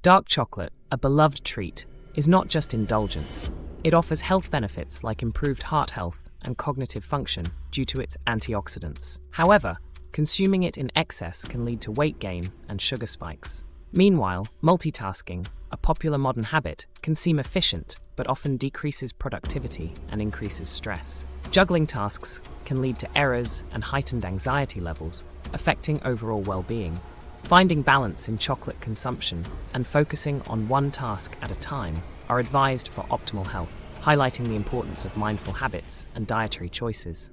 Dark chocolate, a beloved treat, is not just indulgence. It offers health benefits like improved heart health and cognitive function due to its antioxidants. However, consuming it in excess can lead to weight gain and sugar spikes. Meanwhile, multitasking, a popular modern habit, can seem efficient but often decreases productivity and increases stress. Juggling tasks can lead to errors and heightened anxiety levels, affecting overall well-being. Finding balance in chocolate consumption and focusing on one task at a time are advised for optimal health, highlighting the importance of mindful habits and dietary choices.